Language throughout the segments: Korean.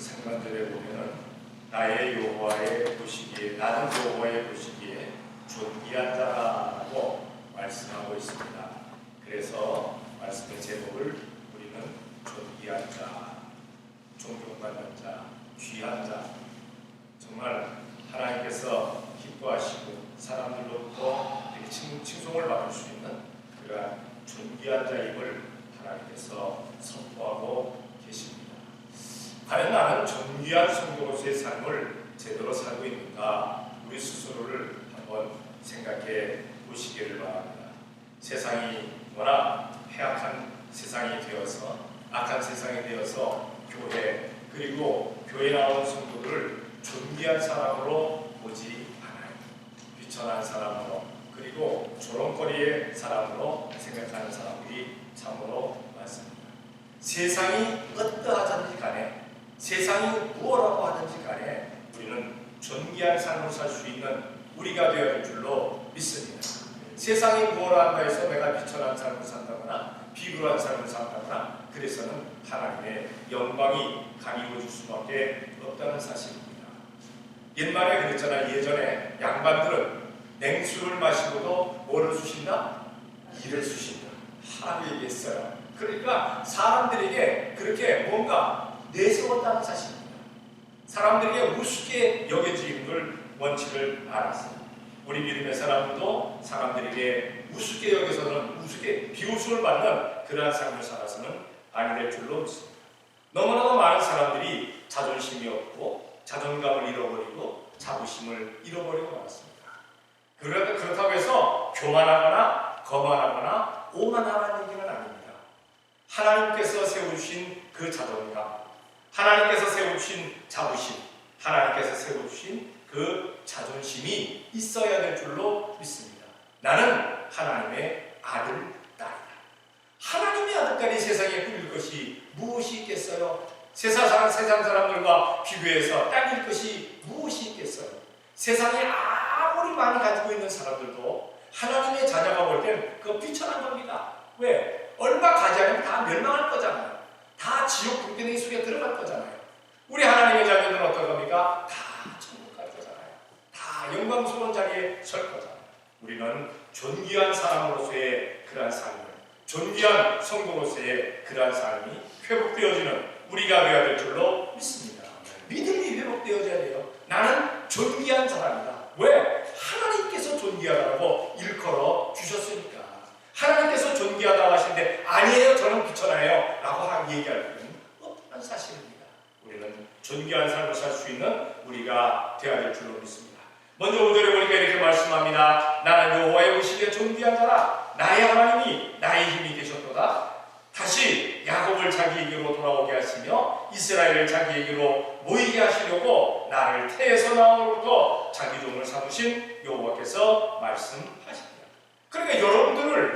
상반절에 보면은 나의 여호와의 보시기에 나는 여호와의 보시기에 존귀한 자라고 말씀하고 있습니다. 그래서 말씀의 제목을 우리는 존귀한 자, 존경받는 자, 귀한 자, 정말 하나님께서 기뻐하시고 사람들로부터 칭송을 받을 수 있는 그러한 존귀한 자임을 하나님께서 선포하고 계십니다. 과연 나는 존귀한 성도로서의 삶을 제대로 살고 있는가, 우리 스스로를 한번 생각해 보시기를 바랍니다. 세상이 워낙 해악한 세상이 되어서, 악한 세상이 되어서 교회, 그리고 교회 나온 성도들을 존귀한 사람으로 보지 않아요. 비천한 사람으로, 그리고 조롱거리의 사람으로 생각하는 사람들이 참으로 많습니다. 세상이 어떠하든지 간에, 세상이 무엇라고 하든지 간에 우리는 존귀한 삶을 살 수 있는 우리가 되어야 할 줄로 믿습니다. 세상이 무엇라 한다 해서 내가 비천한 삶을 산다거나 비굴한 삶을 산다거나 그래서는 하나님의 영광이 가리워질 수밖에 없다는 사실입니다. 옛말에 그랬잖아요. 예전에 양반들은 냉수를 마시고도 뭐를 쑤신다? 이를 쑤신다. 하라고 얘기했어요. 그러니까 사람들에게 그렇게 뭔가 내세웠다는 사실입니다. 사람들에게 우습게 여겨지는 걸 원칙을 알았어요. 우리 믿음의 사람들도 사람들에게 우습게 여겨서는 우습게 비웃음을 받는 그러한 삶을 살아서는 아니 될 줄로 믿습니다. 너무나도 많은 사람들이 자존심이 없고 자존감을 잃어버리고 자부심을 잃어버리고 말았습니다. 그렇다고 해서 교만하거나 거만하거나 오만하는 얘기는 아닙니다. 하나님께서 세우신 그 자존감, 하나님께서 세우신 자부심, 하나님께서 세우신 그 자존심이 있어야 될 줄로 믿습니다. 나는 하나님의 아들, 딸이다. 하나님의 아들까지 세상에 꾸밀 것이 무엇이 있겠어요? 세상 사람들과 비교해서 딸릴 것이 무엇이 있겠어요? 세상에 아무리 많이 가지고 있는 사람들도 하나님의 자녀가 볼 땐 그거 비천한 겁니다. 왜? 얼마 가지 않으면 다 멸망할 거잖아요. 다 지옥 불기둥 속에 들어갈 거잖아요. 우리 하나님의 자녀들은 어떤 겁니까? 다 천국 갈 거잖아요. 다 영광스러운 자리에 설 거잖아요. 우리는 존귀한 사람으로서의 그러한 삶을, 존귀한 성도로서의 그러한 삶이 회복되어지는 우리가 되어야 될 줄로 믿습니다. 믿음이 회복되어져야 돼요. 나는 존귀한 사람이다. 왜? 하나님께서 존귀하다고 일컬어 주셨으니까. 하나님께서 존귀하다고 하시는데 아니에요, 저는 비천해요 라고 얘기할 필요는 없다는 사실입니다. 우리는 존귀한 삶을 살 수 있는 우리가 되어야 될 줄로 믿습니다. 먼저 5절에 보니까 이렇게 말씀합니다. 나는 여호와의 보시기에 존귀한 자라. 나의 하나님이 나의 힘이 되셨도다. 다시 야곱을 자기에게로 돌아오게 하시며 이스라엘을 자기에게로 모이게 하시려고 나를 태에서 나옴으로부터 자기 종을 삼으신 여호와께서 말씀하십니다. 그러니까 여러분들을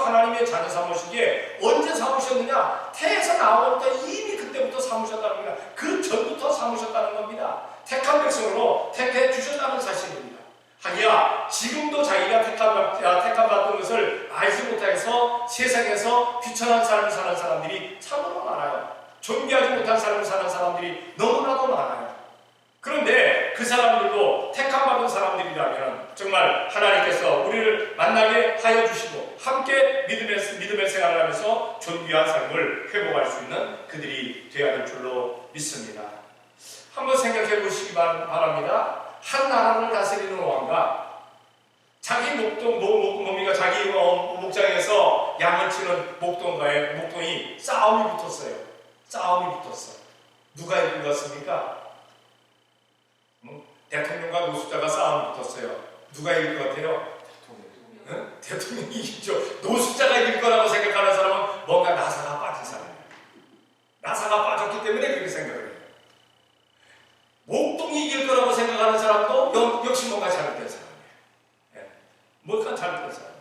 하나님의 자녀 삼으시기에 언제 삼으셨느냐? 태에서 나오면부터 이미 그때부터 삼으셨다는 겁니다. 그 전부터 삼으셨다는 겁니다. 택한 백성으로 택해 주셨다는 사실입니다. 하기야 지금도 자기가 택함받은 것을 알지 못해서 세상에서 귀천한 삶을 사는 사람들이 참으로 많아요. 존귀하지 못한 삶을 사는 사람들이 너무나도 많아요. 그런데 그 사람들도 택함받은 사람들이라면 정말 하나님께서 우리를 만나게 하여 주시고 함께 믿음의 생활을 하면서 존귀한 삶을 회복할 수 있는 그들이 되어야 될 줄로 믿습니다. 한번 생각해 보시기 바랍니다. 한 나라를 다스리는 왕과 자기 자기 목장에서 양을 치는 목동이 싸움이 붙었어요. 누가 이길 것 같습니까? 대통령과 노숙자가 싸움이 붙었어요. 누가 이길 것 같아요? 대통령이 이기죠. 노숙자가 이길 거라고 생각하는 사람은 뭔가 나사가 빠진 사람이에요. 나사가 빠졌기 때문에 그렇게 생각을 해요. 목동이 이길 거라고 생각하는 사람도 역시 뭔가 잘못된 사람이에요. 뭔가 잘못된 사람이에요.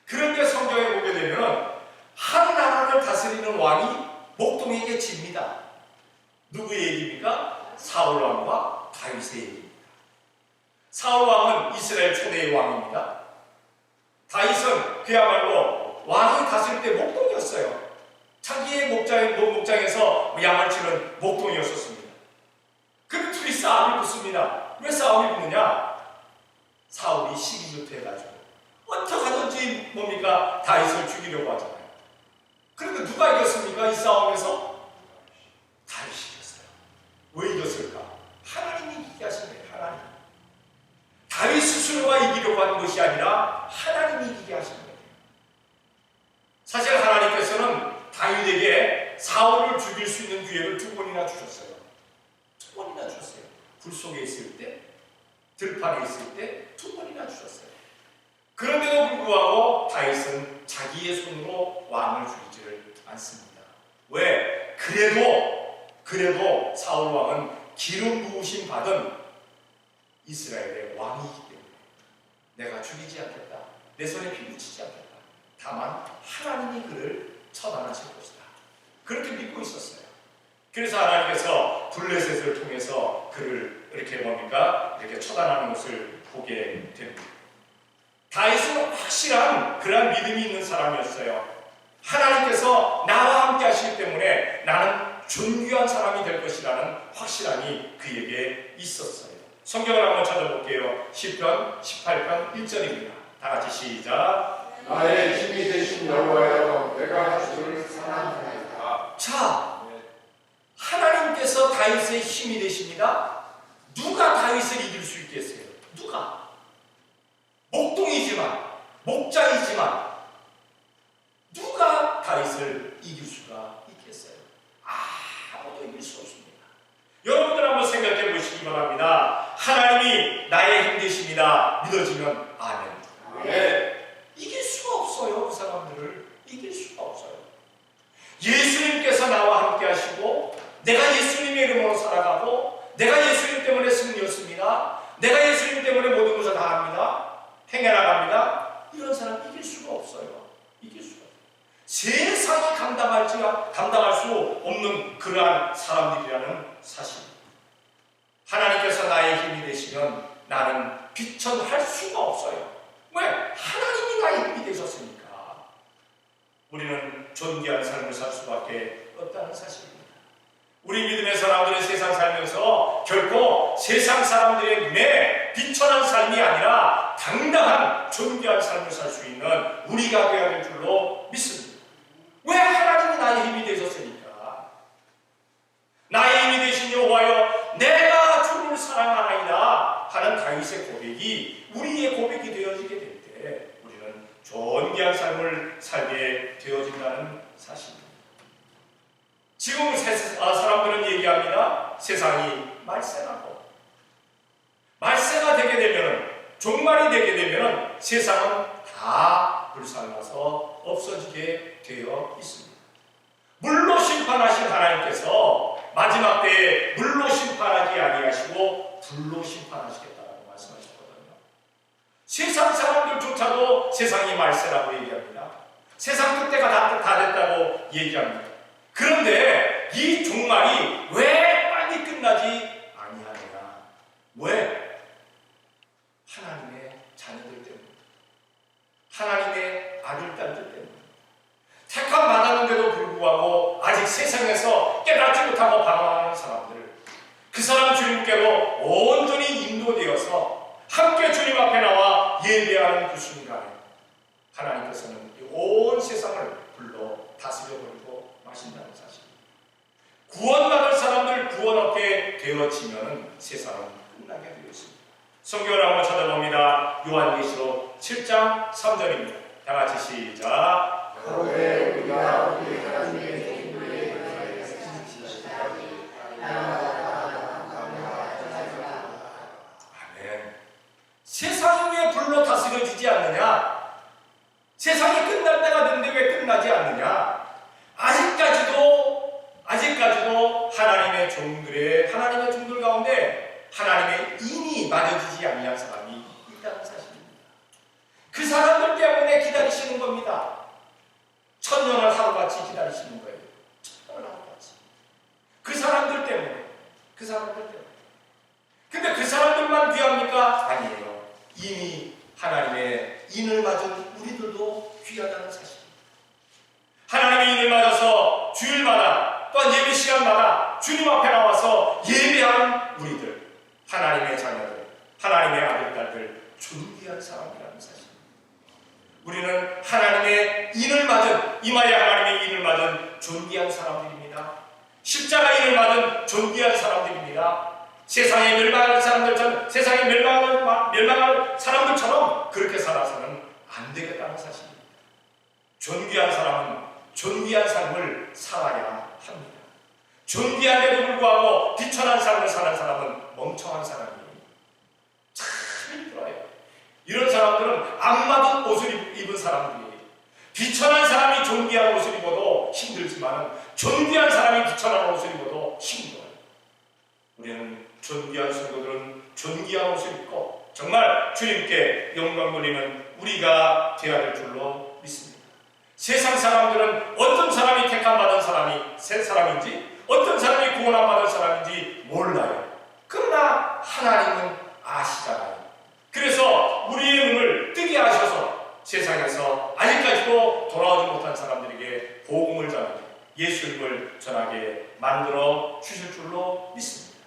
그런데 성경에 보게 되면 한 나라를 다스리는 왕이 목동에게 집니다. 누구의 얘기입니까? 사울 왕과 다윗의 얘기입니다. 사울 왕은 이스라엘 초대의 왕입니다. 다윗은 그야말로 왕이 다스릴 때 목동이었어요. 자기의 목장에서 양을 치는 목동이었었습니다. 죽일 수 있는 기회를 2번이나 주셨어요. 2번이나 주셨어요. 불 속에 있을 때, 들판에 있을 때 2번이나 주셨어요. 그런데도 불구하고 다윗은 자기의 손으로 왕을 죽이지를 않습니다. 왜? 그래도 사울 왕은 기름 부으심 받은 이스라엘의 왕이기 때문에 내가 죽이지 않겠다. 내 손에 피 묻히지 않겠다. 다만 하나님이 그를 처단하실 것이다. 그렇게 믿고 있었어요. 그래서 하나님께서 블레셋을 통해서 그를 이렇게 처단하는 것을 보게 됩니다. 다윗은 확실한 그런 믿음이 있는 사람이었어요. 하나님께서 나와 함께 하시기 때문에 나는 존귀한 사람이 될 것이라는 확실함이 그에게 있었어요. 성경을 한번 찾아볼게요. 시편 18편 1절입니다. 다 같이 시작. 나의 힘이 되신 여호와여, 내가 주를 사랑하나이다. 자, 하나님께서 다윗의 힘이 되십니다. 누가 다윗을 이길 수 있겠어요? 누가? 목동이지만, 목자이지만 누가 다윗을 이길 수가 있겠어요? 아무도 이길 수 없습니다. 여러분들 한번 생각해 보시기 바랍니다. 하나님이 나의 힘 되십니다. 믿어지면 아멘. 네. 이길 수가 없어요. 그 사람들을 이길 수가 없어요. 예수님께서 나와 함께 하시고 내가 예수님의 이름으로 살아가고 내가 예수님 때문에 승리했습니다. 내가 예수님 때문에 모든 것을 다 합니다. 행해나갑니다. 이런 사람 이길 수가 없어요. 이길 수가 없어요. 세상이 감당할 수 없는 그러한 사람들이라는 사실입니다. 하나님께서 나의 힘이 되시면 나는 비천할 수가 없어요. 왜? 하나님이 나의 힘이 되셨으니까. 우리는 존귀한 삶을 살 수밖에 없다는 사실입니다. 우리 믿음의 사람들은 세상 살면서 결코 세상 사람들의 눈에 비천한 삶이 아니라 당당한 존귀한 삶을 살 수 있는 우리가 되어야 될 줄로 믿습니다. 왜? 하나님이 나의 힘이 되셨으니까. 나의 힘이 되신 여호와여, 내가 주를 사랑하나이다 하는 다윗의 고백이 우리의 고백이 되어지게 될 때 우리는 존귀한 삶을 살게 되어진다는 사실입니다. 지금 사람들은 얘기합니다. 세상이 말세라고. 말세가 되게 되면, 종말이 되게 되면 세상은 다 불살라서 없어지게 되어 있습니다. 물로 심판하신 하나님께서 마지막 때에 물로 심판하지 아니하시고 불로 심판하시겠다고 말씀하셨거든요. 세상 사람들조차도 세상이 말세라고 얘기합니다. 세상 끝때가 다 됐다고 얘기합니다. 그런데 이 종말이 왜 빨리 끝나지 아니하느냐? 왜? 하나님의 자녀들 때문에, 하나님의 아들, 딸들 때문에, 택함 받았는데도 불구하고 아직 세상에서 깨닫지 못하고 방황하는 사람들, 그 사람 주님께로 온전히 인도되어서 함께 주님 앞에 나와 예배하는 그 순간에 하나님께서는 온 세상을 불러 다스려버리고 마신다는 사실입니다. 구원받을 사람들 구원 얻게 되어지면 세상은 끝나게 되어 있습니다. 성경을 한번 찾아봅니다. 요한계시록 7장 3절입니다. 다 같이 시작. 그러되 우리가 우리 하나님의 종들의 아멘. 세상이 왜 불로 다스려지지 않느냐? 세상이 끝날 때가 됐는데 왜 끝나지 않느냐? 아직까지도 하나님의 종들 가운데 하나님의 인이 맞아지지 아니한 사람이 있다는 사실입니다. 그 사람들 때문에 기다리시는 겁니다. 1000년을 하루같이 기다리시는 거예요. 1000년을 하루같이. 그 사람들 때문에. 근데 그 사람들만 귀합니까? 아니에요. 이미 하나님의 인을 맞은 우리들도 귀하다는 사실입니다. 하나님의 인을 맞아서 주일마다 또한 예배 시간마다 주님 앞에 나와서 예배하는 우리들, 하나님의 자녀들, 하나님의 아들, 딸들, 존귀한 사람이라는 사실입니다. 우리는 하나님의 인을 맞은, 이마에 하나님의 인을 맞은 존귀한 사람들입니다. 십자가 인을 맞은 존귀한 사람들입니다. 세상에 멸망할 사람들처럼, 세상에 멸망할 사람들처럼 그렇게 살아서는 안 되겠다는 사실입니다. 존귀한 사람은 존귀한 삶을 살아야 합니다. 존귀한데도 불구하고 비천한 삶을 사는 사람은 멍청한 사람이에요. 참 힘들어요. 이런 사람들은 악맞은 옷을 입은 사람들이에요. 비천한 사람이 존귀한 옷을 입어도 힘들지만 존귀한 사람이 비천한 옷을 입어도 힘들어요. 우리는 존귀한 성도들은 존귀한 옷을 입고 정말 주님께 영광 돌리는 우리가 되어야 될 줄로 믿습니다. 세상 사람들은 어떤 사람이 택함받은 사람인지 어떤 사람이 구원 안 받은 사람인지 몰라요. 그러나 하나님은 아시잖아요. 그래서 우리의 눈을 뜨게 하셔서 세상에서 아직까지도 돌아오지 못한 사람들에게 복음을 전하게, 예수님을 전하게 만들어 주실 줄로 믿습니다.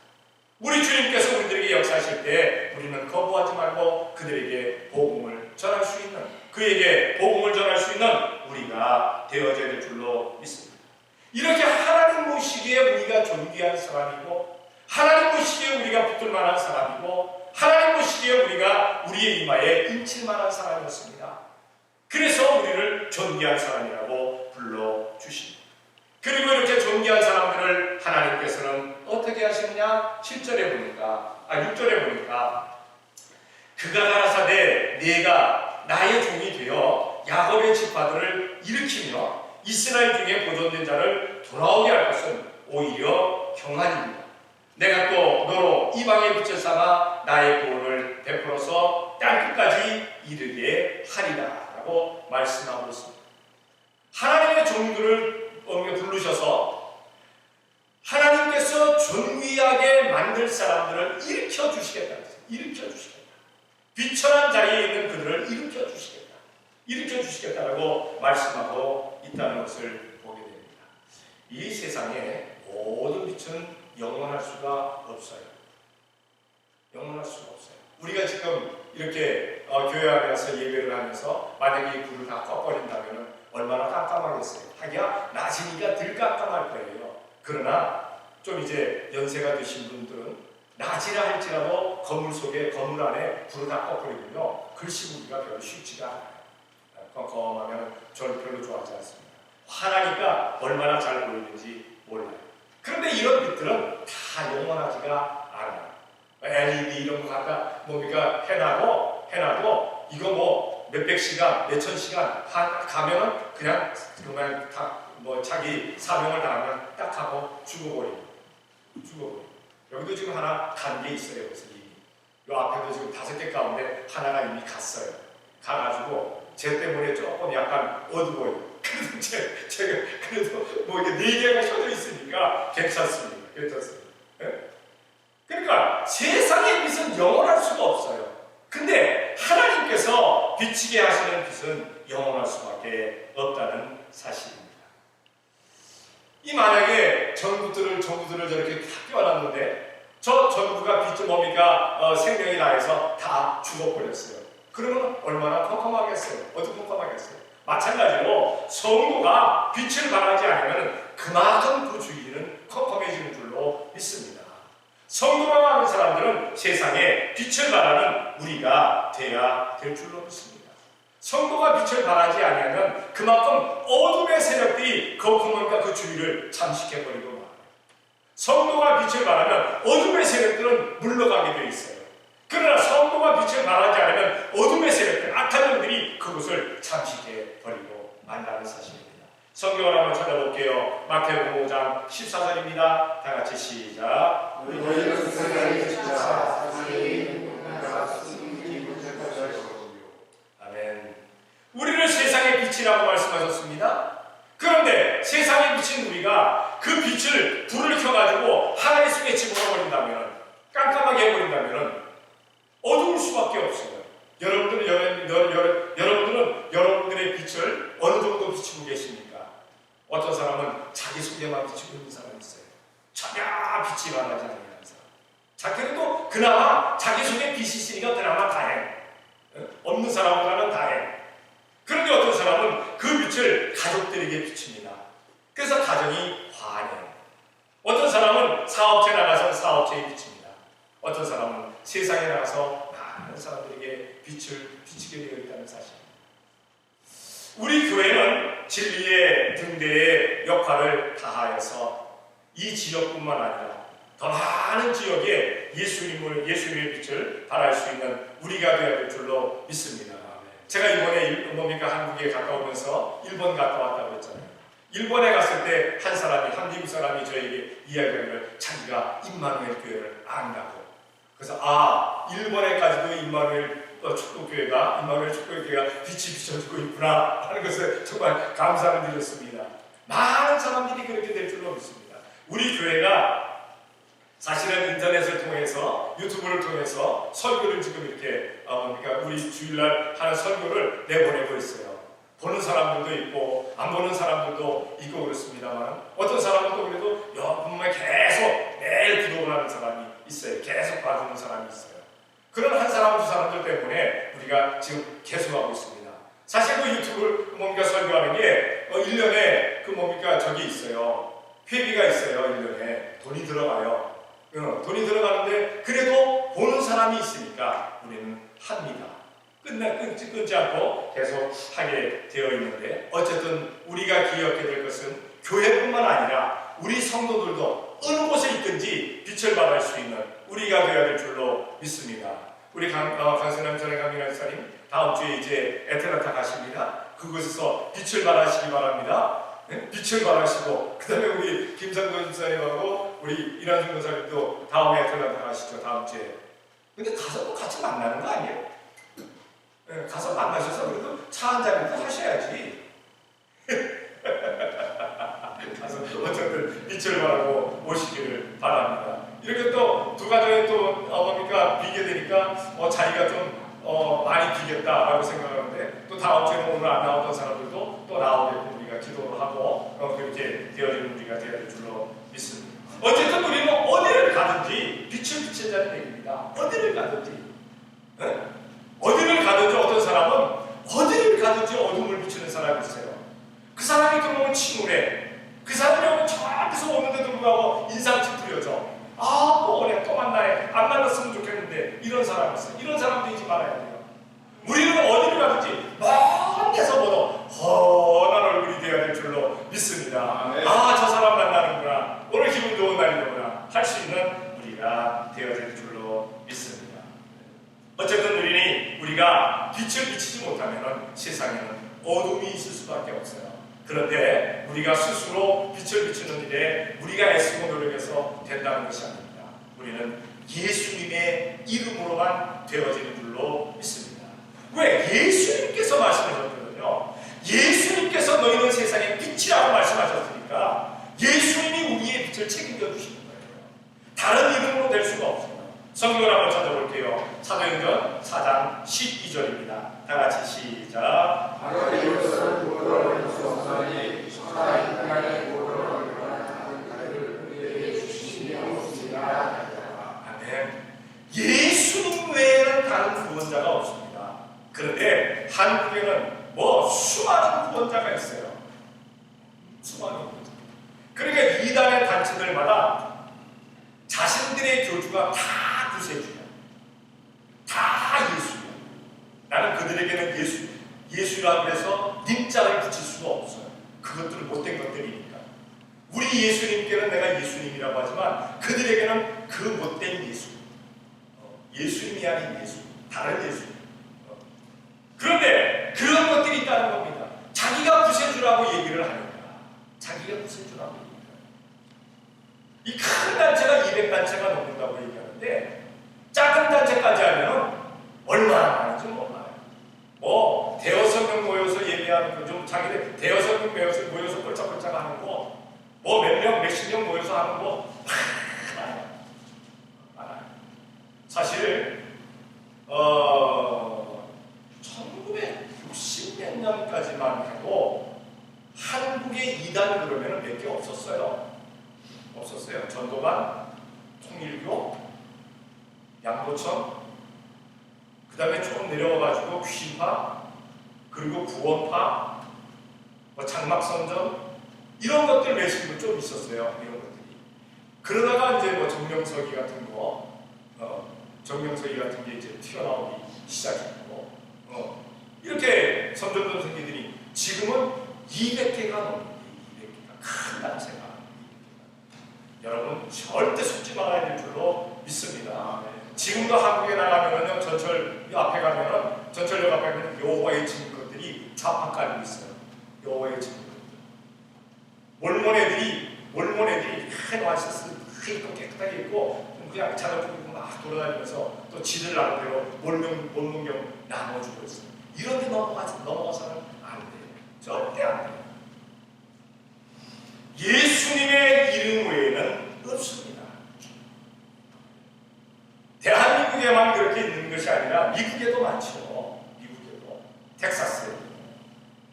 우리 주님께서 우리들에게 역사하실 때 우리는 거부하지 말고 그들에게 복음을 전할 수 있는, 그에게 복음을 전할 수 있는 우리가 되어져야 될 줄로 믿습니다. 이렇게 하나님 보시기에 우리가 존귀한 사람이고, 하나님 보시기에 우리가 붙들 만한 사람이고, 하나님 보시기에 우리가 우리의 이마에 인칠 만한 사람이었습니다. 그래서 우리를 존귀한 사람이라고 불러주십니다. 그리고 이렇게 존귀한 사람들을 하나님께서는 어떻게 하시느냐? 6절에 보니까 그가 가라사대 내가 나의 종이 되어 야곱의 지파들을 일으키며 이스라엘 중에 보존된 자를 돌아오게 할 것은 오히려 경한입니다. 내가 또 너로 이방의 빛을 삼아 나의 구원을 베풀어서 땅끝까지 이르게 하리라 라고 말씀하고 있습니다. 하나님의 종들을 부르셔서 하나님께서 존귀하게 만들 사람들을 일으켜 주시겠다. 비천한 자리에 있는 그들을 일으켜 주시겠다라고 말씀하고 있다는 것을 보게 됩니다. 이 세상에 모든 빛은 영원할 수가 없어요. 우리가 지금 이렇게 교회 안에서 예배를 하면서 만약에 이 불을 다 꺼버린다면 얼마나 깜깜하겠어요. 하기야 낮이니까 덜 깜깜할 거예요. 그러나 좀 이제 연세가 드신 분들은 낮이라 할지라도 건물 속에, 건물 안에 불을 다 꺼버리면요, 글씨 보기가 별로 쉽지가 않아요. 컴컴하면 저를 별로 좋아하지 않습니다. 화나니까 얼마나 잘 보이는지 몰라요. 그런데 이런 빛들은 다 영원하지가 않아요. LED 이런 거 갖다 뭡니까 해놔도 이거 뭐 몇백 시간, 몇천 시간 가면은 그냥 자기 사명을 다하면 딱 하고 죽어버려요. 여기도 지금 하나 간 게 있어요. 그래서 이 앞에도 지금 5개 가운데 하나가 이미 갔어요. 가가지고 쟤 때문에 조금 약간 어두워요. 그래도 제가 그래도 뭐 이게 4개가 켜져 있으니까 괜찮습니다. 네? 그러니까 세상의 빛은 영원할 수가 없어요. 근데 하나님께서 비치게 하시는 빛은 영원할 수밖에 없다는 사실입니다. 이 만약에 전구들을 저렇게 다 끼워놨는데 저 전구가 빛이 뭡니까? 생명이 나해서 다 죽어버렸어요. 그러면 얼마나 컴컴하겠어요? 어두컴컴하겠어요? 마찬가지로 성도가 빛을 발하지 않으면 그만큼 그 주위는 컴컴해지는 줄로 믿습니다. 성도라고 하는 사람들은 세상에 빛을 발하는 우리가 돼야 될 줄로 믿습니다. 성도가 빛을 발하지 아니하면 그만큼 어둠의 세력들이 그 주위를 잠식해버리고 말아요. 성도가 빛을 발하면 어둠의 세력들은 물러가게 되어 있어요. 그러나 성도가 빛을 발하지 않으면 어둠의 세력들, 악한 영들이 그곳을 잠식해버리고 만다는 사실입니다. 성경을 한번 찾아볼게요. 마태복음 5장 14절입니다. 다 같이 시작. 아멘. 우리를 세상의 빛이라고 말씀하셨습니다. 그런데 세상에 비친 우리가 그 빛을 불을 켜가지고 하나의 속에 집어버린다면, 깜깜하게 해버린다면 어두울 수밖에 없어요. 여러분들은 여러분들의 빛을 어느 정도 비치고 계십니까? 어떤 사람은 자기 속에만 비치고 있는 사람이 있어요. 전혀 빛이 만나지 않는 사람. 자, 그래도 그나마 자기 속에 빛이 있으니까 그나마 다행. 없는 사람보다는 다행. 그런데 어떤 사람은 그 빛을 가족들에게 비칩니다. 그래서 가정이 환해요. 어떤 사람은 사업체 나가서 사업체에 비칩니다. 어떤 사람은 세상에 나가서 많은 사람들에게 빛을 비치게 되어 있다는 사실입니다. 우리 교회는 진리의 등대의 역할을 다하여서 이 지역뿐만 아니라 더 많은 지역에 예수님의 빛을 발할 수 있는 우리가 되어야 될 줄로 믿습니다. 제가 이번에 한국에 갔다 오면서 일본 갔다 왔다고 했잖아요. 일본에 갔을 때 한 미국 사람이 저에게 이야기하기를 자기가 임마누엘 교회를 안다고. 그래서 일본에까지도 임마누엘 축구교회가 빛이 비춰주고 있구나 하는 것을 정말 감사를 드렸습니다. 많은 사람들이 그렇게 될 줄로 믿습니다. 우리 교회가 사실은 인터넷을 통해서 유튜브를 통해서 설교를 지금 이렇게 우리 주일날 하는 설교를 내보내고 있어요. 보는 사람들도 있고 안 보는 사람들도 있고 그렇습니다만 어떤 사람은 또 그래도 정말 계속 매일 기도를 하는 사람이 있어요. 계속 봐주는 사람이 있어요. 그런 한 사람 두 사람들 때문에 우리가 지금 계속하고 있습니다. 사실 그 유튜브를 설교하는 게 1년에 저기 있어요. 회비가 있어요. 1년에 돈이 들어가요. 돈이 들어가는데 그래도 보는 사람이 있으니까 우리는 합니다. 끊지 않고 계속 하게 되어 있는데 어쨌든 우리가 기억해야 될 것은 교회뿐만 아니라 우리 성도들도 어느 곳에 있든지 빛을 발할 수 있는 우리가 되어야 될 줄로 믿습니다. 우리 강선남 전에 강민환사님 다음 주에 이제 애틀란타 가십니다. 그곳에서 빛을 발하시기 바랍니다. 네? 빛을 발하시고 그 다음에 우리 김상도 집사님하고 우리 이란중 권사님도 다음에 애틀란타 가시죠. 다음 주에. 근데 가서 또 같이 만나는 거 아니에요? 네, 가서 만나셔서 그래도 차 한 잔이라도 하셔야지. 가서 어쨌든 빛을 발하고 오시기를 바랍니다. 이렇게 또 두 가정에 또 비게 되니까 자리가 좀 많이 비겠다라고 생각하는데 또 다음 주에는 오늘 안 나오던 사람들도 또 나오게끔 우리가 기도를 하고 그렇게 되어지는 우리가 되어야 될 줄로 믿습니다. 어쨌든 우리는 어디를 가든지 빛을 비치자는 얘기입니다. 어디를 가든지. 네? 어디를 가든지 어떤 사람은 어디를 가든지 어둠을 비추는 사람이 있어요. 그 사람이 들어오면 침울해. 그 사람이 오면 저기서 오는데도 불구하고 인상 찌푸려져. 또 오네, 또 만나네. 안 만났으면 좋겠는데 이런 사람이 있어요. 이런 사람 되지 말아야 돼요. 우리는 어디를 가든지 먼 데서 보도 환한 얼굴이 되어야 될 줄로 믿습니다. 저 사람 만나는구나. 오늘 기분 좋은 날이구나. 할 수 있는 우리가 되어야 될 줄로 믿습니다. 어쨌든 우리가 빛을 비치지 못하면 세상에는 어둠이 있을 수밖에 없어요. 그런데 우리가 스스로 빛을 비추는 일에 우리가 애쓰고 노력해서 된다는 것이 아닙니다. 우리는 예수님의 이름으로만 되어지는 줄로 믿습니다. 왜? 예수님께서 말씀하셨거든요. 예수님께서 너희는 세상의 빛이라고 말씀하셨으니까 예수님이 우리의 빛을 책임져 주시는 거예요. 다른 이름으로 될 수가 없어요. 성경을 한번 찾아볼게요. 사도행전 4장 12절입니다. 다 같이 시작. 아멘. 예수님 외에는 다른 구원자가 없습니다. 그런데 한국에는 수많은 구원자가 있어요. 수많은 구원자. 그러니까 이단의 단체들마다 자신들의 교주가 다 구세주야. 다 예수야. 나는 그들에게는 예수라고 해서 님자를 붙일 수가 없어요. 그것들은 못된 것들이니까. 우리 예수님께는 내가 예수님이라고 하지만 그들에게는 그 못된 예수. 예수님이 아닌 예수. 다른 예수. 그런데 그런 것들이 있다는 겁니다. 자기가 구세주라고 얘기를 하니까. 자기가 구세주라고 얘기를 이 큰 단체가 200단체가 넘는다고 얘기하는데 작은 단체까지 하면 얼마나 많은지 몰라요. 대여섯 명 모여서 얘기하는 거 좀 자기들 대여섯 명 모여서 꼴짝꼴짝 하는 거 몇 명, 몇십 명 모여서 하는 거 많아요. 사실 1960몇 년까지만 해도 한국의 이단 그러면 몇 개 없었어요. 전도반, 통일교, 양도청, 그 다음에 조금 내려와가지고 귀신파, 그리고 구원파, 장막선전 이런 것들 매식도 좀 있었어요. 이런 것들이. 그러다가 이제 정명석이 같은 거, 정명석이 같은 게 이제 튀어나오기 시작했고, 이렇게 선전던 생기들이 지금은 200개가 넘는데 200개가 큰 단체가. 여러분 절대 속지 말아야 될 줄로 믿습니다. 지금도 한국에 나가면은요, 전철 앞에 가면은, 전철역 앞에 가면 여호와의 증인것들이 좌판 깔리고 있어요. 여호와의 증인것들. 몰몬 애들이 큰 와이셔츠 있고 깨끗하게 입고 그냥 자전거 끌고 막 돌아다니면서 또 지들 나름대로 몰몬경 나눠주고 있어요. 이런 데 넘어가서는 안 돼요. 절대 안 돼요. 예수님의 이름 외에는 없습니다. 대한민국에만 그렇게 있는 것이 아니라 미국에도 많죠. 미국에도. 텍사스에도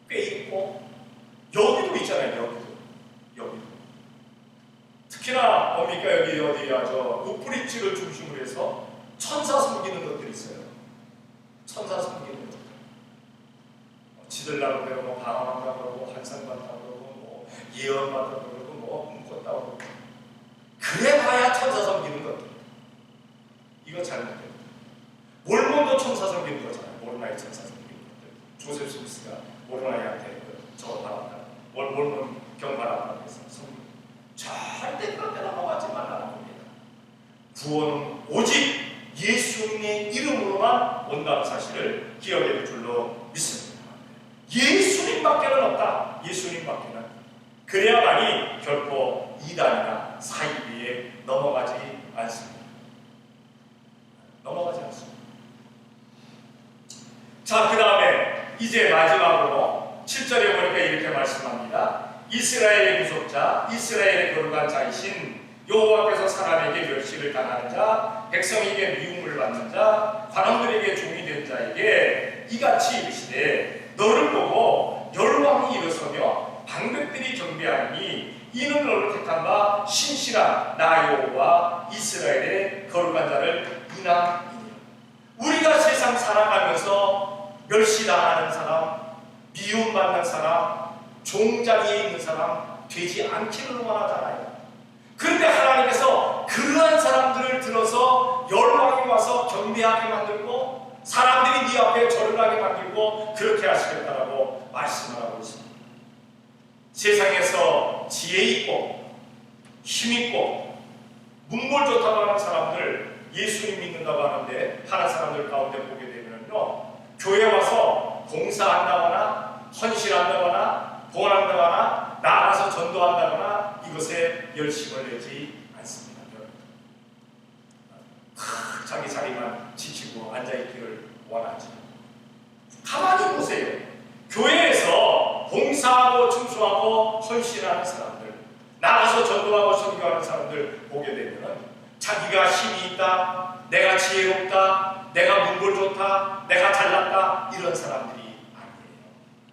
꽤 있고 여기도 있잖아요. 여기도. 특히나 뭡니까 여기 어디야 저 우프리치를 중심으로 해서 천사 섬기는 것들이 있어요. 천사 섬기는 것들. 지들 나름대로 뭐 방황한다고 그러고 환상받다고 그러고 뭐 예언받다고 그러고 뭐 꿈꿨다고 그러고 그래봐야 천사 섬기는 것들. 이거 잘못돼요. 몰몬도 천사 섬기는 거잖아요. 모르나이 천사 섬기는 것들. 조셉 스미스가 모르나이한테 저거 받았다. 몰몬 경발한다고 해서 섬기는 절대 그렇게 넘어가지 말라는 겁니다. 구원은 오직 예수님의 이름으로만 온다는 사실을 기억해야 될 줄로 믿습니다. 예수님밖에는 없다. 예수님밖에는. 그래야만이 결코 이단이나 사이비에 넘어가지 않습니다. 넘어가지 않습니다. 자, 그 다음에 이제 마지막으로 7절에 보니까 이렇게 말씀합니다. 이스라엘의 구속자, 이스라엘의 거룩한 자이신 여호와께서 사람에게 멸시를 당하는 자, 백성에게 미움을 받는 자, 관원들에게 종이 된 자에게 이같이 이르시되 너를 보고 열왕이 일어서며 방백들이 경배하니 이는 너를 택한 바 신실한 나 여호와 이스라엘의 거룩한 자를 인함이니라. 우리가 세상 살아가면서 멸시당하는 사람, 미움받는 사람, 종자리에 있는 사람 되지 않기를 원하잖아요. 그런데 하나님께서 그러한 사람들을 들어서 열왕이 와서 경배하게 만들고 사람들이 네 앞에 절을 하게 만들고 그렇게 하시겠다라고 말씀을 하고 있습니다. 세상에서 지혜 있고 힘 있고 문물 좋다고 하는 사람들 예수님 믿는다고 하는데 하는 사람들 가운데 보게 되면요, 교회 와서 봉사한다거나 헌신한다거나 봉헌한다거나 나가서 전도한다거나 이것에 열심을 내지 않습니다. 자기 자리만 지키고 앉아있기를 원하지. 가만히 보세요. 교회에서 봉사하고 충성하고 헌신하는 사람들, 나가서 전도하고 선교하는 사람들 보게 되면 자기가 힘이 있다, 내가 지혜롭다, 내가 문물 좋다, 내가 잘났다 이런 사람들이 아니에요.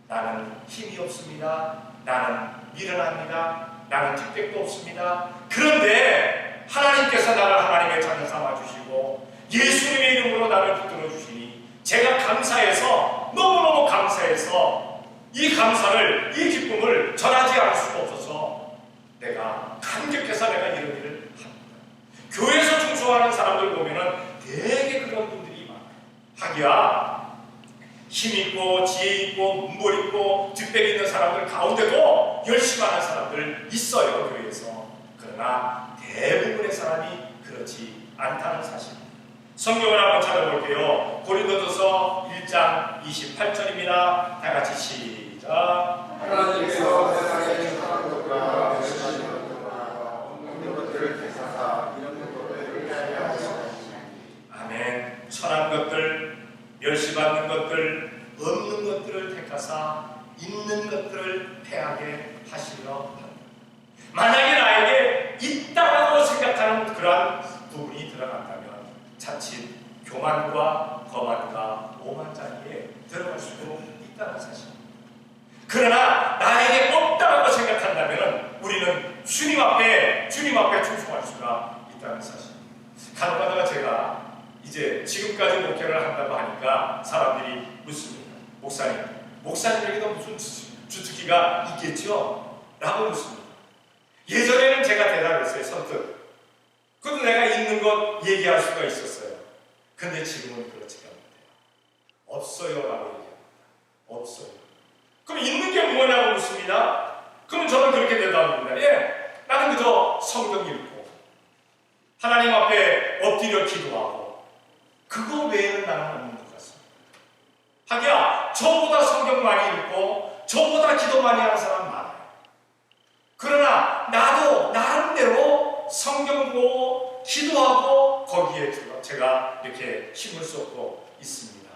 나는 힘이 없습니다. 나는 미련합니다. 나는 특별도 없습니다. 그런데 하나님께서 나를 하나님의 자녀 삼아주시고 예수님의 이름으로 나를 붙들어 주시니 제가 감사해서 너무너무 감사해서 이 감사를, 이 기쁨을 전하지 않을 수가 없어서 내가 감격해서 내가 이런 일을 합니다. 교회에서 충성하는 사람들 보면은 되게 그런 분들이 많아요. 하기야 힘있고 지혜있고 문벌있고 뒷배기 있는 사람들 가운데도 열심히 하는 사람들 있어요, 교회에서. 그러나 대부분의 사람이 그렇지 않다는 사실입니다. 성경을 한번 찾아볼게요. 고린도전서 1장 28절입니다. 다같이 시작. 하나님께서 세상에 천한 것과 멸시하는 것과 없는 것들을 택하사 이런 것들을 피하게 하셨습니다. 아멘. 천한 것들, 멸시받는 것들, 없는 것들을 택하사 있는 것들을 패하게 하시려 합니다. 만약에 나에게 있다고 생각하는 그러한 부분이 들어간다면 자칫 교만과 거만과 오만자리에 들어갈 수도 있다는 사실입니다. 그러나 나에게 없다고 생각한다면 우리는 주님 앞에 충성할 수가 있다는 사실입니다. 간혹가다가 제가 이제 지금까지 목회를 한다고 하니까 사람들이 묻습니다. 목사님에게도 무슨 주특기가 있겠죠? 라고 묻습니다. 예전에는 제가 대답했어요. 선뜻. 그래도 내가 있는 것 얘기할 수가 있었어요. 근데 지금은 그렇지가 못해요. 없어요 라고 얘기합니다. 없어요. 그럼 있는 게 뭐냐고 묻습니다. 그럼 저는 그렇게 대답합니다. 예, 나는 그저 성경 읽고 하나님 앞에 엎드려 기도하고 그거 외에는 나는 없는 것 같습니다. 하기야 저보다 성경 많이 읽고 저보다 기도 많이 하는 사람 많아요. 그러나 나도 나름대로 성경 보고 기도하고 거기에 제가 이렇게 힘을 쏟고 있습니다.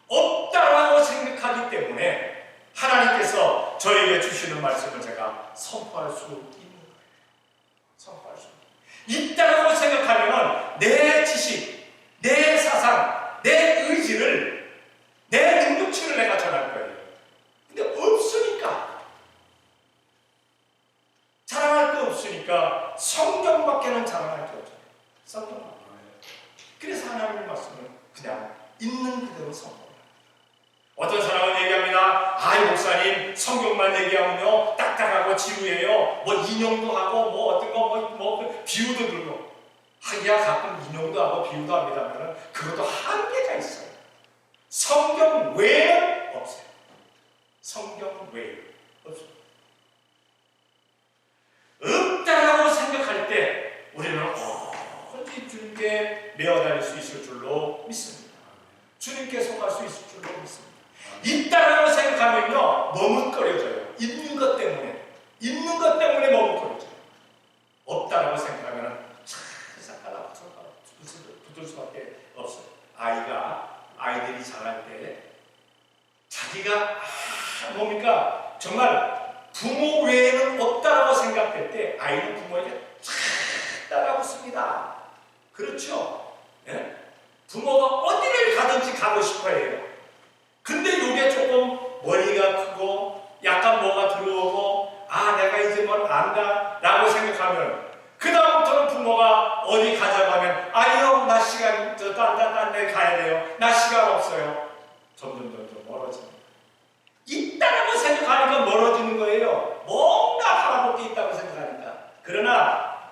없다라고 생각하기 때문에 하나님께서 저에게 주시는 말씀을 제가 선포할 수 있는 거예요. 선포할 수 있다라고 생각하면 내 지식, 내 사상, 내 의지를, 내 능력치를 내가 전할 거예요. 근데 없으니까, 자랑할 게 없으니까 성경밖에는 자랑할 게 없어요. 성경밖에. 그래서 하나님의 말씀을 그냥 있는 그대로 선포해요. 어떤 사람은 얘기합니다. 아이 목사님 성경만 얘기하면요 딱딱하고 지루해요. 뭐 인용도 하고 뭐 어떤 거 뭐 비유도 들고 하기야 가끔 인용도 하고 비유도 합니다만 그것도 한계가 있어요. 성경 외에는 없어요. 성경 외에 없어요. 없다라고 생각할 때 우리는 언제 주님께 메어다닐 수 있을 줄로 믿습니다. 주님께 속할 수 있을 줄로 믿습니다. 있다라고 생각하면요 머뭇거려져요. 있는 것 때문에 머뭇거려져요. 없다라고 생각하면 살짝 붙을 수밖에 없어요. 아이들이 자랄 때 자기가 뭡니까 정말 부모 외에는 없다라고 생각될 때 아이는 부모에게 따라 붙습니다. 그렇죠? 예? 부모가 어디를 가든지 가고 싶어해요. 근데 이게 조금 머리가 크고 약간 뭐가 들어오고 내가 이제 뭘 안다 라고 생각하면 그 다음부터는 부모가 어디 가자고 하면 아니요 나 시간 딴 데 가야 돼요. 나 시간 없어요. 점점 멀어집니다. 있다라고 생각하니까 멀어지는 거예요. 뭔가 바라볼 게 있다고 생각하니까. 그러나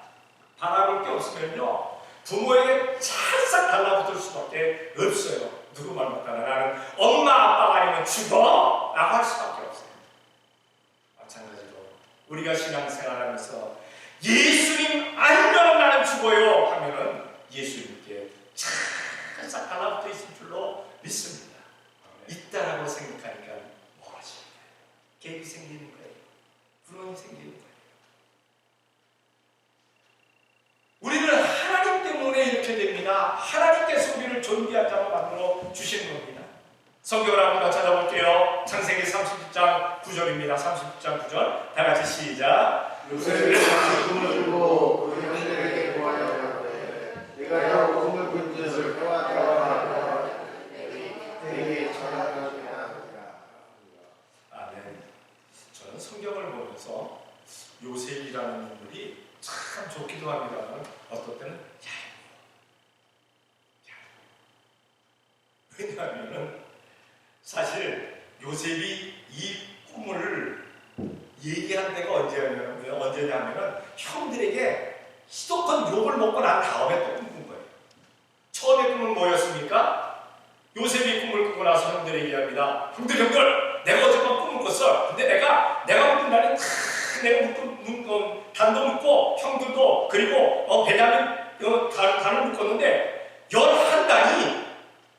바라볼 게 없으면요 부모에게 찰싹 달라붙을 수밖에 없어요. 누구 말 못하나 나는 엄마 아빠가 아니면 죽어 라고 할 수밖에 없어요. 마찬가지로 우리가 신앙생활하면서 예수님 아니면 나는 죽어요 하면은 예수님께 찰싹 달라붙어 있을 줄로 믿습니다. 있다라고 생각하니까 멀어집니다. 갭이 생기는 거예요. 불만이 생기는 거예요. 우리는 하나님 때문에 이렇게 됩니다. 하나님께서 우리를 존귀한 자로 만들어 주신 겁니다. 성경을 한번 찾아볼게요. 창세기 30장 9절입니다. 30장 9절 다 같이 시작. 요셉이 꿈을 주고 그 형제에게 보아야 하되 내가 여 꿈을 꾼 짓을 보았다고 내게 전하였느니라. 아멘. 저는 성경을 보면서 요셉이라는 인물이 참 좋기도 합니다만 어떤 때는 왜냐하면 사실 요셉이 이 꿈을 얘기한 데가 언제냐면 형들에게 희독한 욕을 먹고 난 다음에 또 꿈꾼 거예요. 처음에 꿈은 뭐였습니까? 요셉이 꿈을 꾸고 나서 형들에게 얘기합니다. 형들 내가 어젯밤 꿈을 꿨어. 근데 내가 묶은 날에 내가 단도 묶고 형들도 그리고 베냐민 단을 묶었는데 11단이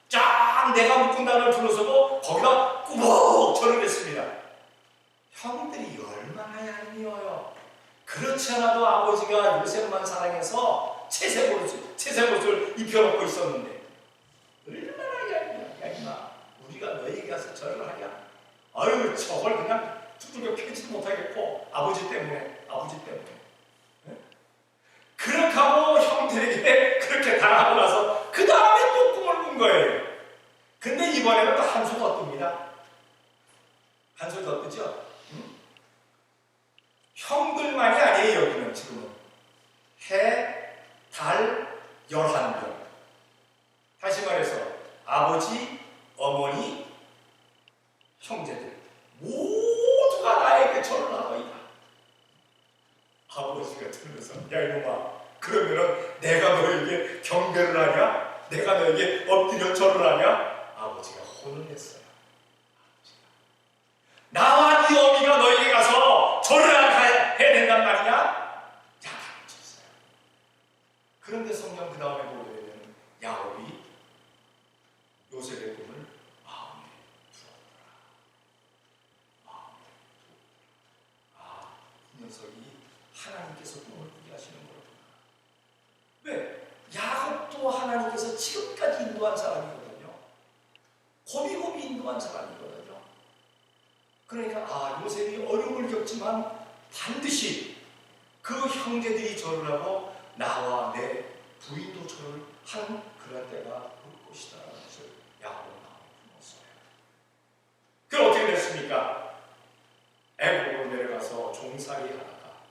쫙 내가 묶은 단을 둘러서고 거기다 꾸벅 절을 했습니다. 형들이 얼마나 얄미워요. 그렇지 않아도 아버지가 요셉만 사랑해서 채색옷을 입혀놓고 있었는데 얼마나 얄미워. 야 임마 우리가 너에게 가서 절을 하냐. 아유 저걸 그냥 두들겨 패지 못하겠고 아버지 때문에 네? 그렇게 하고 형들에게 그렇게 당하고 나서 그 다음에 또 꿈을 꾼 거예요. 근데 이번에는 또 한 수 더 뜹니다. 한 수 더 뜨죠? 형들만이 아니에요. 여기는 지금은 해, 달, 11별. 다시 말해서 아버지, 어머니, 형제들 모두가 나에게 절을 하더이다. 아버지가 들으면서 야 이놈아 그러면은 내가 너에게 경배를 하냐? 내가 너에게 엎드려 절을 하냐? 아버지가 혼을 냈어요. 나와 네 어미가 너에게 가서 절을 해야 된단 말이냐? 야 가르쳤어요. 인도한 사람이거든요. 고비고비 인도한 사람이거든요. 그러니까 요셉이 어려움을 겪지만 반드시 그 형제들이 절을 하고 나와 내 부인도 절을 하는 그런 때가 올 것이다 라는 것을 야곱은 마음에 품었어요. 그럼 어떻게 됐습니까? 애굽으로 내려가서 종살이 하다가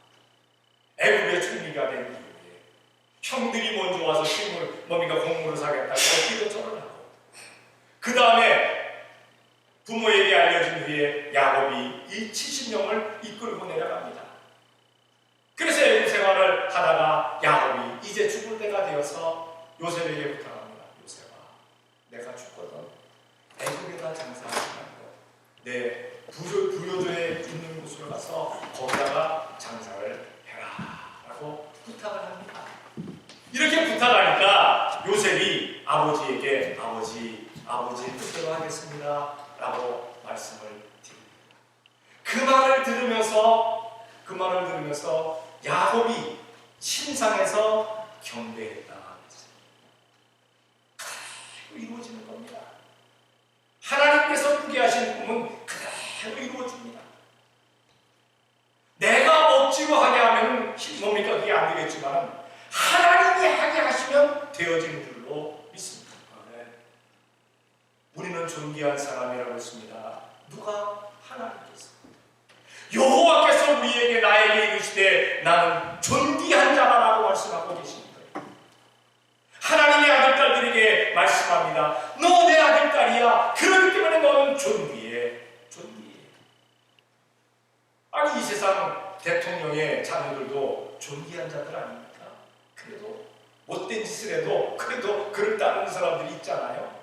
애굽의 총리가 된 이후에 형들이 먼저 와서 공물을 사겠다고 어깨도 절을 하고 그 다음에 부모에게 알려진 후에 야곱이 이 70명을 이끌고 내려갑니다. 그래서 애굽 생활을 하다가 야곱이 이제 죽을 때가 되어서 요셉에게 부탁합니다. 요셉아, 내가 죽거든 애굽에다 장사하지 말고 내 부요조에 있는 곳으로 가서 거기다가 장사를 해라 라고 부탁을 합니다. 이렇게 부탁하니까 요셉이 아버지에게 아버지의 뜻대로 하겠습니다 라고 말씀을 드립니다. 그 말을 들으면서 야곱이 침상에서 경배했다. 그대로 이루어지는 겁니다. 하나님께서 꾸게 하신 꿈은 그대로 이루어집니다. 내가 억지로 하게 하면 뭡니까? 그게 안 되겠지만 하나님이 하게 하시면 되어지는 줄로 믿습니다. 우리는 존귀한 사람이라고 했습니다. 누가? 하나님께서. 여호와께서 우리에게 나에게 이르시되 나는 존귀한 자라고 말씀하고 계십니다. 하나님의 아들딸들에게 말씀합니다. 너 내 아들딸이야. 그렇기 때문에 너는 존귀해. 아니 이 세상 대통령의 자녀들도 존귀한 자들 아닙니까? 그래도 못된 짓을 해도 그래도 그를 따르는 사람들이 있잖아요.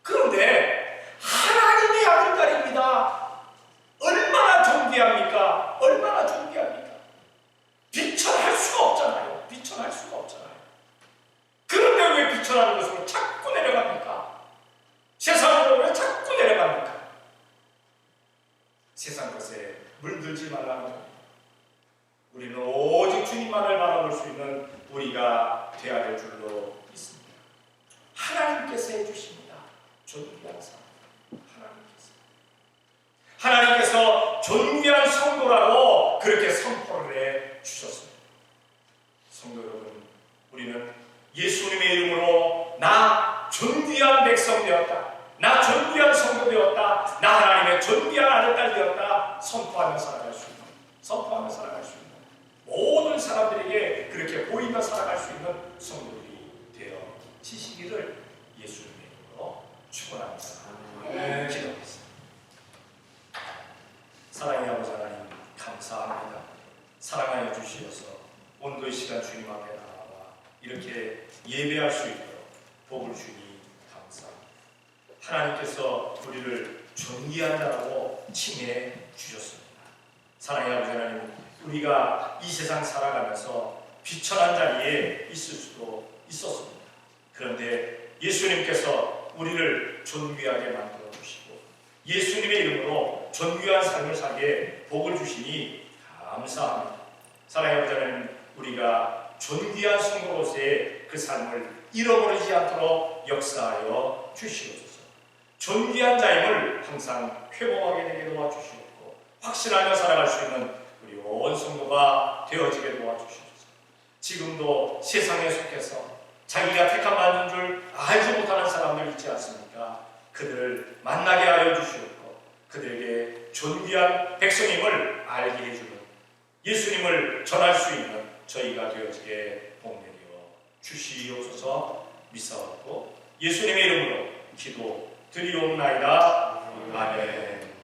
그런데 하나님의 아들딸입니다. 얼마나 존귀합니까? 비천할 수가 없잖아요. 그런데 왜 비천하는 것으로 자꾸 내려갑니까? 세상으로 왜 자꾸 내려갑니까? 세상 것에 물들지 말라는 겁니다. 우리는 오직 주님만을 바라볼 수 있는 우리가 되어야 될 줄로 믿습니다. 하나님께서 해주십니다. 존귀한 사람. 하나님께서 존귀한 성도라고 그렇게 선포를 해 주셨습니다. 성도 여러분, 우리는 예수님의 이름으로 나 존귀한 백성 되었다. 나 존귀한 성도 되었다. 나 하나님의 존귀한 아들딸 되었다. 선포하며 살아갈 수 있는 모든 사람들에게 그렇게 보이며 살아갈 수 있는 성도들이 되어지시기를 예수님의 이름으로 축원합니다. 기도하겠습니다. 사랑의 아버지 하나님 감사합니다. 사랑하여 주시어서 오늘도 이 시간 주님 앞에 나와 이렇게 예배할 수 있도록 복을 주니 감사합니다. 하나님께서 우리를 존귀한 자라고 칭해 주셨습니다. 사랑의 아버지 하나님, 우리가 이 세상 살아가면서 비천한 자리에 있을 수도 있었습니다. 그런데 예수님께서 우리를 존귀하게 만들어 주시고 예수님의 이름으로 존귀한 삶을 살게 복을 주시니 감사합니다. 사랑의 아버지 하나님, 우리가 존귀한 성도로서의 그 삶을 잃어버리지 않도록 역사하여 주시옵소서. 존귀한 자임을 항상 회복하게 되게 도와주시옵고 확신하며 살아갈 수 있는 우리 온 성도가 되어지게 도와주시옵소서. 지금도 세상에 속해서 자기가 택함 받는 줄 알지 못하는 사람들 있지 않습니까? 그들을 만나게 하여 주시옵고 그들에게 존귀한 백성임을 알게 해주는 예수님을 전할 수 있는 저희가 되어지게 복내려 주시옵소서. 믿사옵고 예수님의 이름으로 기도 드리옵나이다. 아멘.